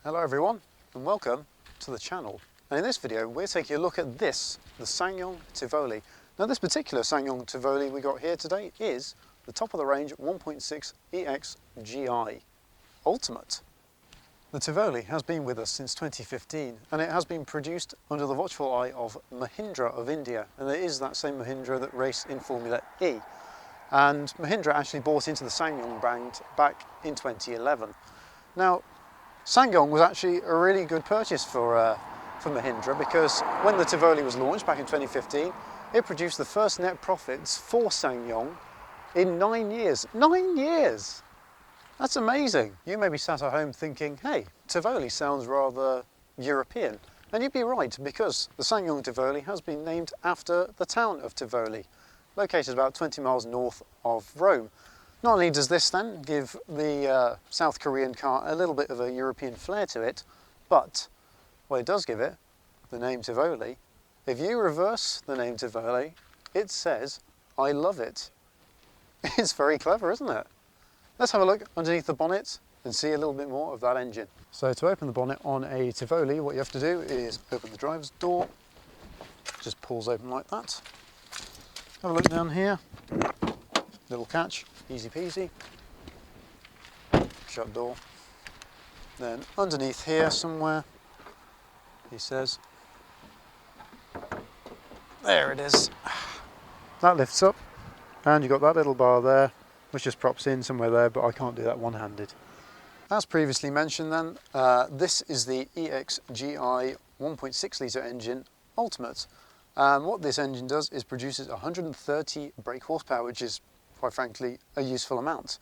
Hello everyone and welcome to the channel. And in this video we're taking a look at this, the SsangYong Tivoli. Now this particular SsangYong Tivoli we got here today is the top of the range 1.6 E-XGI Ultimate. The Tivoli has been with us since 2015 and it has been produced under the watchful eye of Mahindra of India, and it is that same Mahindra that raced in Formula E. And Mahindra actually bought into the SsangYong brand back in 2011. Now SsangYong was actually a really good purchase for Mahindra, because when the Tivoli was launched back in 2015, it produced the first net profits for SsangYong in 9 years. 9 years! That's amazing. You may be sat at home thinking, hey, Tivoli sounds rather European. And you'd be right, because the SsangYong Tivoli has been named after the town of Tivoli, located about 20 miles north of Rome. Not only does this then give the South Korean car a little bit of a European flair to it, but what it does give it, the name Tivoli, if you reverse the name Tivoli, it says, I love it. It's very clever, isn't it? Let's have a look underneath the bonnet and see a little bit more of that engine. So to open the bonnet on a Tivoli, what you have to do is open the driver's door. Just pulls open like that. Have a look down here. Little catch, easy peasy. Shut door. Then underneath here somewhere, he says, there it is. That lifts up and you've got that little bar there which just props in somewhere there, but I can't do that one-handed. As previously mentioned then, this is the E-XGI 1.6 litre engine Ultimate. What this engine does is produces 130 brake horsepower, which is quite frankly a useful amount.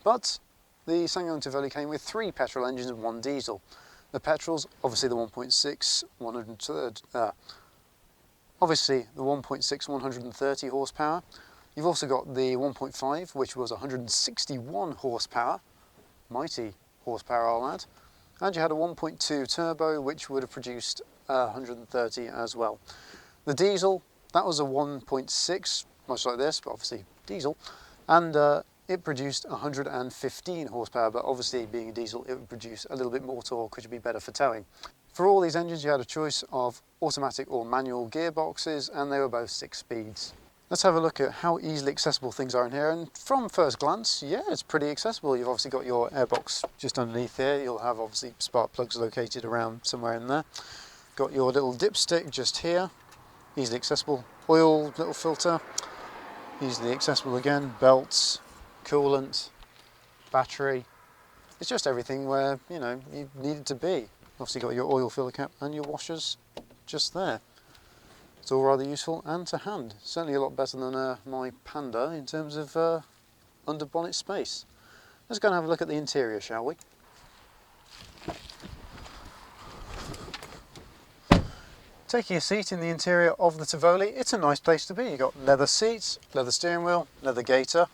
But the SsangYong Tivoli came with 3 petrol engines and 1 diesel. The petrols, obviously the 1.6 130 horsepower. You've also got the 1.5, which was 161 horsepower, mighty horsepower I'll add, and you had a 1.2 turbo which would have produced 130 as well. The diesel, that was a 1.6, much like this, but obviously diesel, and it produced 115 horsepower, but obviously being a diesel it would produce a little bit more torque, which would be better for towing. For all these engines you had a choice of automatic or manual gearboxes, and they were both 6 speeds. Let's have a look at how easily accessible things are in here, and from first glance, yeah, it's pretty accessible. You've obviously got your airbox just underneath here. You'll have obviously spark plugs located around somewhere in there. Got your little dipstick just here, easily accessible. Oil little filter, easily accessible again. Belts, coolant, battery. It's just everything where, you know, you need it to be. Obviously got your oil filler cap and your washers just there. It's all rather useful and to hand. Certainly a lot better than my Panda in terms of under bonnet space. Let's go and have a look at the interior, shall we? Taking a seat in the interior of the Tivoli, it's a nice place to be. You've got leather seats, leather steering wheel, leather gaiter,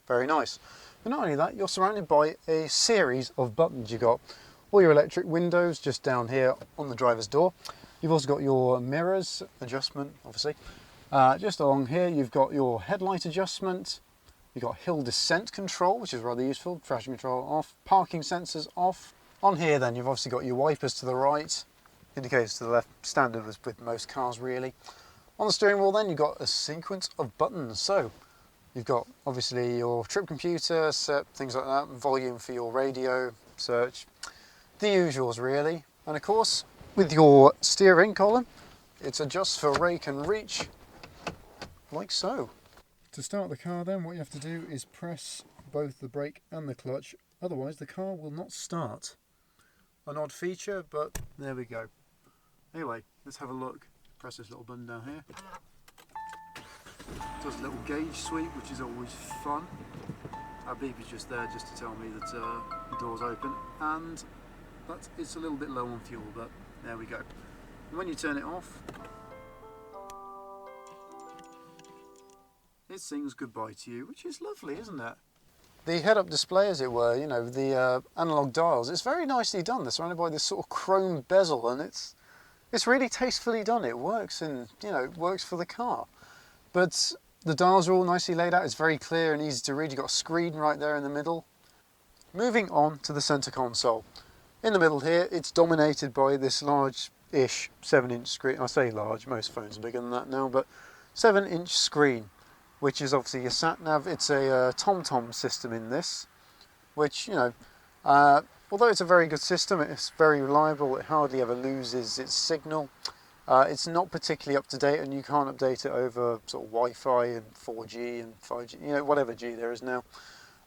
very nice. But not only that, you're surrounded by a series of buttons. You've got all your electric windows just down here on the driver's door. You've also got your mirrors adjustment, obviously. Just along here, you've got your headlight adjustment. You've got hill descent control, which is rather useful. Traction control off, parking sensors off. On here then, you've obviously got your wipers to the right, indicators to the left, standard with most cars really. On the steering wheel then, you've got a sequence of buttons. So you've got obviously your trip computer, set, things like that, volume for your radio, search, the usuals really. And of course, with your steering column, it adjusts for rake and reach, like so. To start the car then, what you have to do is press both the brake and the clutch, otherwise the car will not start. An odd feature, but there we go. Anyway, let's have a look. Press this little button down here. Does a little gauge sweep, which is always fun. Our beep is just there just to tell me that the door's open, and that it's a little bit low on fuel, but there we go. And when you turn it off, it sings goodbye to you, which is lovely, isn't it? The head-up display, as it were, you know, the analog dials, it's very nicely done. They're surrounded by this sort of chrome bezel, and it's really tastefully done. It works, and you know, it works for the car. But the dials are all nicely laid out. It's very clear and easy to read. You've got a screen right there in the middle. Moving on to the center console. In the middle here, it's dominated by this large-ish 7-inch screen. I say large, most phones are bigger than that now, but 7-inch screen, which is obviously your sat-nav. It's a TomTom system in this, which, you know, although it's a very good system, it's very reliable, it hardly ever loses its signal. It's not particularly up to date, and you can't update it over sort of Wi-Fi and 4G and 5G, you know, whatever G there is now.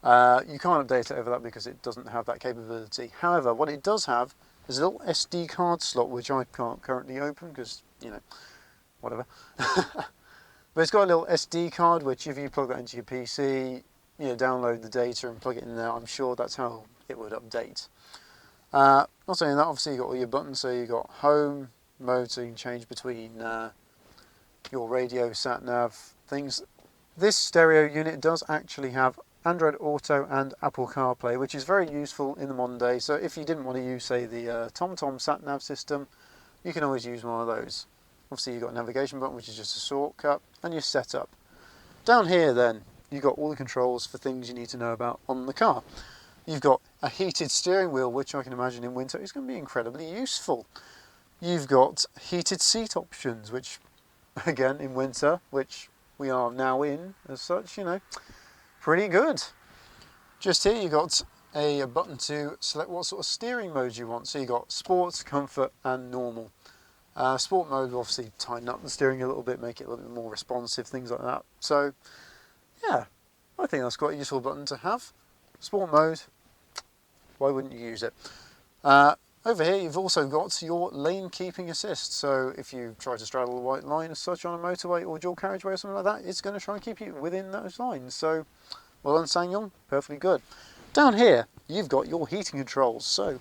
You can't update it over that because it doesn't have that capability. However, what it does have is a little SD card slot, which I can't currently open because, you know, whatever. But it's got a little SD card, which if you plug that into your PC, you know, download the data and plug it in there, I'm sure that's how it would update. Not only that, obviously you've got all your buttons, so you've got home, mode, so you can change between your radio, sat-nav, things. This stereo unit does actually have Android Auto and Apple CarPlay, which is very useful in the modern day. So if you didn't want to use, say, the TomTom sat-nav system, you can always use one of those. Obviously you've got a navigation button, which is just a shortcut, and your setup. Down here then, you've got all the controls for things you need to know about on the car. You've got a heated steering wheel, which I can imagine in winter is going to be incredibly useful. You've got heated seat options, which, again, in winter, which we are now in as such, you know, pretty good. Just here you've got a button to select what sort of steering mode you want. So you've got Sport, Comfort and Normal. Sport mode will obviously tighten up the steering a little bit, make it a little bit more responsive, things like that. So yeah, I think that's quite a useful button to have. Sport mode, why wouldn't you use it? Over here you've also got your lane keeping assist, so if you try to straddle the white line as such on a motorway or dual carriageway or something like that, it's going to try and keep you within those lines. So, well done SsangYong, perfectly good. Down here you've got your heating controls, so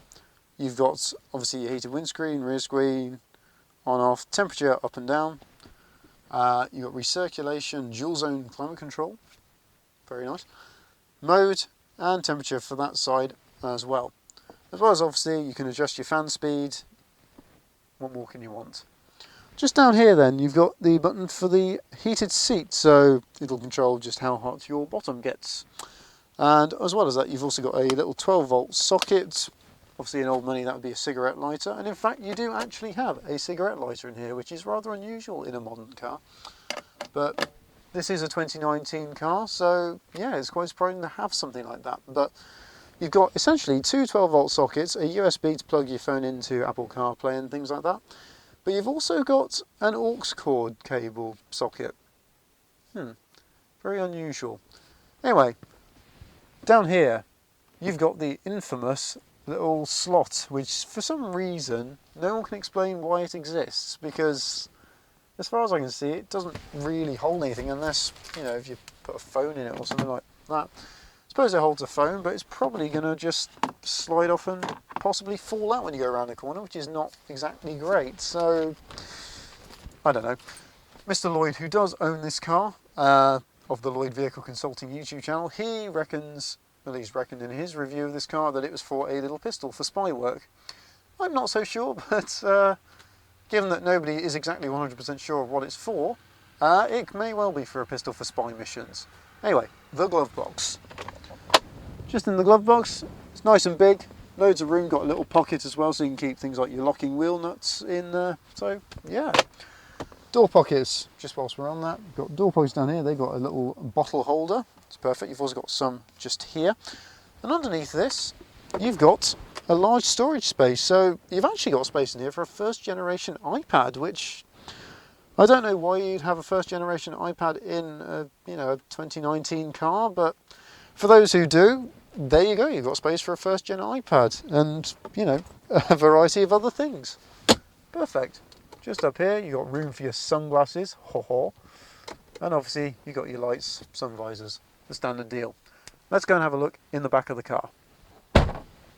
you've got obviously your heated windscreen, rear screen, on off, temperature up and down, you've got recirculation, dual zone climate control, very nice, mode and temperature for that side as well. As well as obviously you can adjust your fan speed. What more can you want? Just down here then you've got the button for the heated seat, so it'll control just how hot your bottom gets. And as well as that you've also got a little 12-volt socket. Obviously in old money that would be a cigarette lighter, and in fact you do actually have a cigarette lighter in here, which is rather unusual in a modern car. But this is a 2019 car, so yeah, it's quite surprising to have something like that. But you've got essentially two 12-volt sockets, a USB to plug your phone into Apple CarPlay and things like that. But you've also got an aux cord cable socket. Very unusual. Anyway, down here you've got the infamous little slot, which for some reason no one can explain why it exists, because as far as I can see it doesn't really hold anything unless, you know, if you put a phone in it or something like that. I suppose it holds a phone, but it's probably going to just slide off and possibly fall out when you go around the corner, which is not exactly great. So I don't know. Mr. Lloyd, who does own this car, of the Lloyd Vehicle Consulting YouTube channel, he reckons, at least reckoned in his review of this car, that it was for a little pistol for spy work. I'm not so sure, but given that nobody is exactly 100% sure of what it's for, it may well be for a pistol for spy missions. Anyway, the glove box. Just in the glove box, it's nice and big, loads of room, got a little pocket as well so you can keep things like your locking wheel nuts in there. So yeah. Door pockets, just whilst we're on that, we've got door pockets down here, they've got a little bottle holder. It's perfect. You've also got some just here. And underneath this, you've got a large storage space. So you've actually got space in here for a first generation iPad, which I don't know why you'd have a first generation iPad in a, you know, a 2019 car, but for those who do, there you go. You've got space for a first gen iPad and, you know, a variety of other things. Perfect. Just up here, you've got room for your sunglasses. And obviously you've got your lights, sun visors. The standard deal. Let's go and have a look in the back of the car.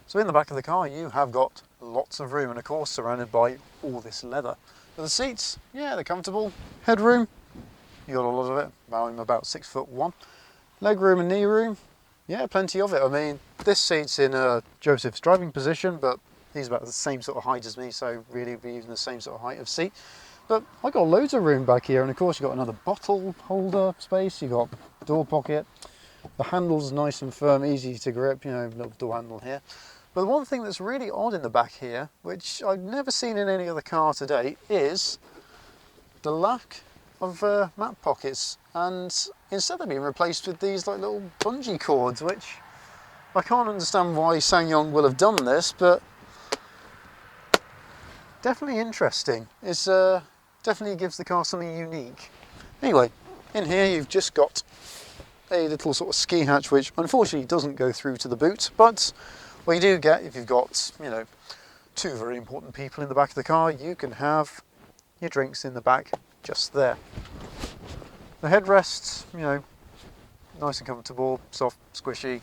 So in the back of the car you have got lots of room, and of course surrounded by all this leather. But the seats, yeah, they're comfortable. Headroom, you got a lot of it. I'm about 6'1". Leg room and knee room, yeah, plenty of it. I mean, this seat's in Joseph's driving position, but he's about the same sort of height as me, so really be using the same sort of height of seat. But I got loads of room back here, and of course you've got another bottle holder space, you've got door pocket. The handle's nice and firm, easy to grip, you know, little door handle here. But the one thing that's really odd in the back here, which I've never seen in any other car to date, is the lack of map pockets. And instead they're being replaced with these like little bungee cords, which I can't understand why SsangYong will have done this, but definitely interesting. It's definitely gives the car something unique. Anyway, in here you've just got a little sort of ski hatch, which unfortunately doesn't go through to the boot, but what you do get, if you've got, you know, two very important people in the back of the car, you can have your drinks in the back just there. The headrests, you know, nice and comfortable, soft, squishy,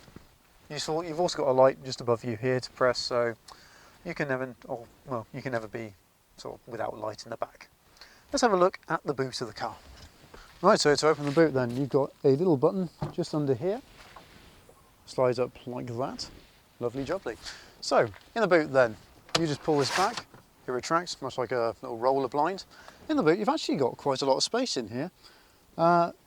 useful. You've also got a light just above you here to press, so you can never, you can never be sort of without light in the back. Let's have a look at the boot of the car. Right, so to open the boot then, you've got a little button just under here. Slides up like that. Lovely jubbly. So, in the boot then, you just pull this back, it retracts, much like a little roller blind. In the boot, you've actually got quite a lot of space in here.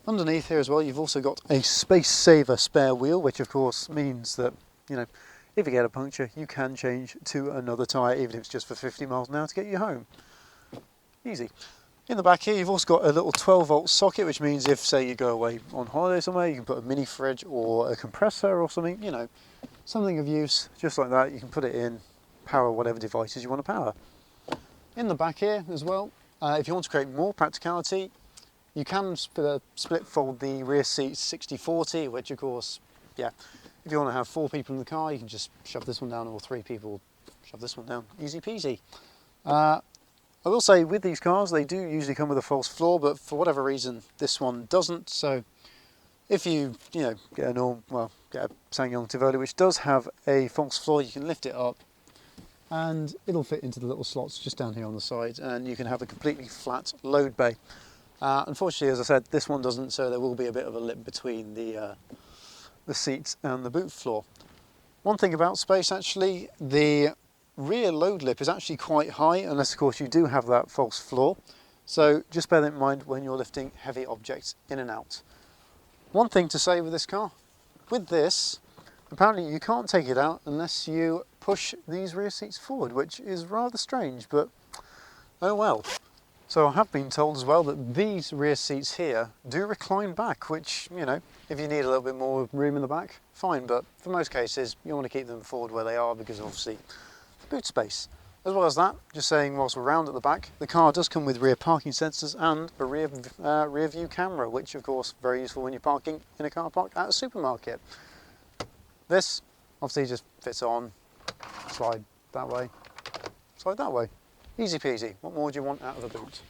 Underneath here as well, you've also got a space saver spare wheel, which of course means that, you know, if you get a puncture, you can change to another tyre, even if it's just for 50 miles an hour to get you home. Easy. In the back here, you've also got a little 12-volt socket, which means if, say, you go away on holiday somewhere, you can put a mini fridge or a compressor or something, you know, something of use, just like that. You can put it in, power whatever devices you want to power. In the back here as well, if you want to create more practicality, you can split fold the rear seats 60-40, which of course, yeah, if you want to have 4 people in the car, you can just shove this one down, or 3 people, shove this one down, easy peasy. I will say with these cars, they do usually come with a false floor, but for whatever reason, this one doesn't. So if you know, get a SsangYong Tivoli, which does have a false floor, you can lift it up and it'll fit into the little slots just down here on the side, and you can have a completely flat load bay. Unfortunately, as I said, this one doesn't, so there will be a bit of a lip between the seats and the boot floor. One thing about space, actually, the rear load lip is actually quite high, unless of course you do have that false floor. So just bear that in mind when you're lifting heavy objects in and out. One thing to say with this car, with this, apparently you can't take it out unless you push these rear seats forward, which is rather strange, but oh well. So I have been told as well that these rear seats here do recline back, which, you know, if you need a little bit more room in the back, fine, but for most cases you want to keep them forward where they are because obviously boot space. As well as that, just saying whilst we're round at the back, the car does come with rear parking sensors and a rear view camera, which of course very useful when you're parking in a car park at a supermarket. This obviously just fits on, slide that way, slide that way. Easy peasy. What more do you want out of a boot?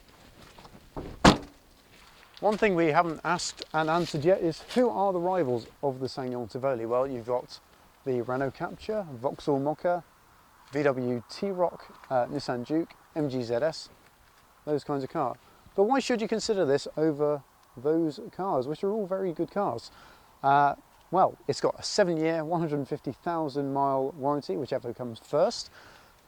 One thing we haven't asked and answered yet is, who are the rivals of the SsangYong Tivoli? Well, you've got the Renault Captur, Vauxhall Mokka, VW T-Roc, Nissan Juke, MG ZS, those kinds of cars. But why should you consider this over those cars, which are all very good cars? Well, it's got a 7-year, 150,000 mile warranty, whichever comes first.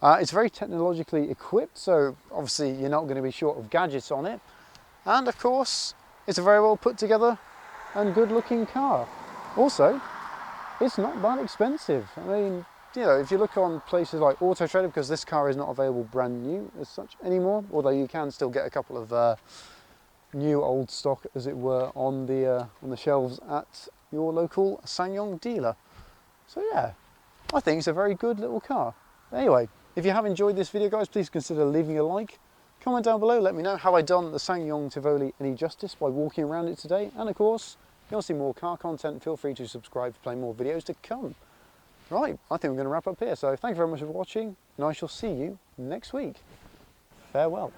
It's very technologically equipped, so obviously you're not going to be short of gadgets on it. And of course, it's a very well put together and good looking car. Also, it's not that expensive. I mean, you know, if you look on places like Auto Trader, because this car is not available brand new as such anymore, although you can still get a couple of new old stock, as it were, on the shelves at your local SsangYong dealer. So yeah, I think it's a very good little car. Anyway, if you have enjoyed this video, guys, please consider leaving a like. Comment down below, let me know how I done the SsangYong Tivoli any justice by walking around it today. And of course, if you want to see more car content, feel free to subscribe to play more videos to come. Right, I think we're going to wrap up here. So thank you very much for watching, and I shall see you next week. Farewell.